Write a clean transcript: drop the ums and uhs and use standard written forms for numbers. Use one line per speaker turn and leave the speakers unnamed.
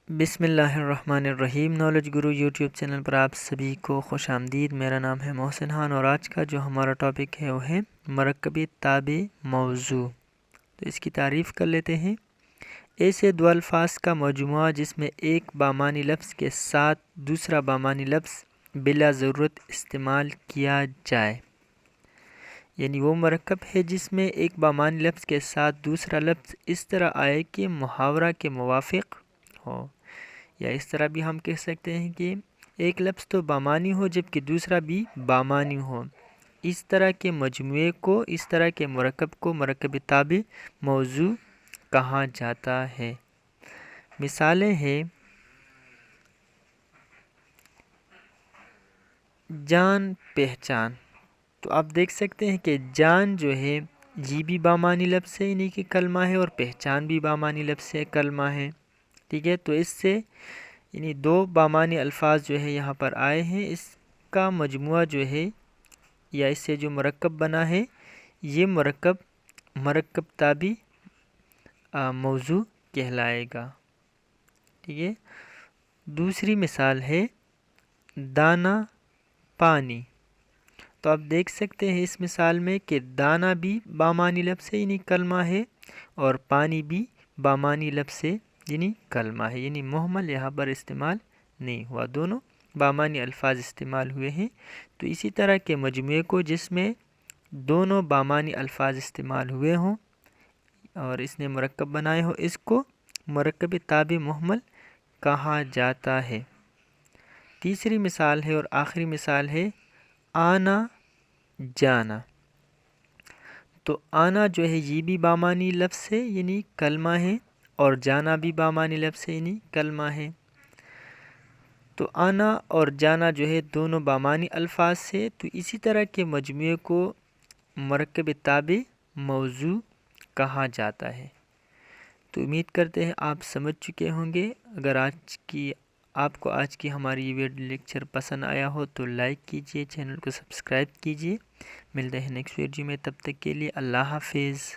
بسم اللہ الرحمن الرحیم۔ نالج گرو یوٹیوب چینل پر آپ سبھی کو خوش آمدید۔ میرا نام ہے محسن خان اور آج کا جو ہمارا ٹاپک ہے وہ ہے مرکب تابع موضوع۔ تو اس کی تعریف کر لیتے ہیں۔ ایسے دو الفاظ کا مجموعہ جس میں ایک بامعنی لفظ کے ساتھ دوسرا بامعنی لفظ بلا ضرورت استعمال کیا جائے، یعنی وہ مرکب ہے جس میں ایک بامعنی لفظ کے ساتھ دوسرا لفظ اس طرح آئے کہ محاورہ کے موافق ہو، یا اس طرح بھی ہم کہہ سکتے ہیں کہ ایک لفظ تو بامعنی ہو جبکہ دوسرا بھی بامعنی ہو۔ اس طرح کے مجموعے کو، اس طرح کے مرکب کو مرکب تابع موضوع کہا جاتا ہے۔ مثالیں ہیں جان پہچان۔ تو آپ دیکھ سکتے ہیں کہ جان جو ہے یہ بھی بامعنی لفظ ہے، یعنی کہ کلمہ ہے، اور پہچان بھی بامعنی لفظ ہے، کلمہ ہے۔ ٹھیک ہے، تو اس سے یعنی دو بامعنی الفاظ جو ہے یہاں پر آئے ہیں، اس کا مجموعہ جو ہے یا اس سے جو مرکب بنا ہے یہ مرکب تابع موضوع کہلائے گا۔ ٹھیک ہے، دوسری مثال ہے دانہ پانی۔ تو آپ دیکھ سکتے ہیں اس مثال میں کہ دانہ بھی بامعنی لفظ ہے یعنی کلمہ ہے، اور پانی بھی بامعنی لفظ ہے یعنی کلمہ ہے، یعنی مہمل یہاں پر استعمال نہیں ہوا، دونوں بامعنی الفاظ استعمال ہوئے ہیں۔ تو اسی طرح کے مجموعے کو جس میں دونوں بامعنی الفاظ استعمال ہوئے ہوں اور اس نے مرکب بنائے ہوں، اس کو مرکب تابع مہمل کہا جاتا ہے۔ تیسری مثال ہے اور آخری مثال ہے آنا جانا۔ تو آنا جو ہے یہ بھی بامعنی لفظ ہے یعنی کلمہ ہے، اور جانا بھی بامعنی لفظ ہے یعنی کلمہ ہے۔ تو آنا اور جانا جو ہے دونوں بامعنی الفاظ سے، تو اسی طرح کے مجموعے کو مرکب تابع موضوع کہا جاتا ہے۔ تو امید کرتے ہیں آپ سمجھ چکے ہوں گے۔ اگر آپ کو آج کی ہماری یہ ویڈیو لیکچر پسند آیا ہو تو لائک کیجئے، چینل کو سبسکرائب کیجئے۔ ملتے ہیں نیکسٹ ویڈیو میں، تب تک کے لیے اللہ حافظ۔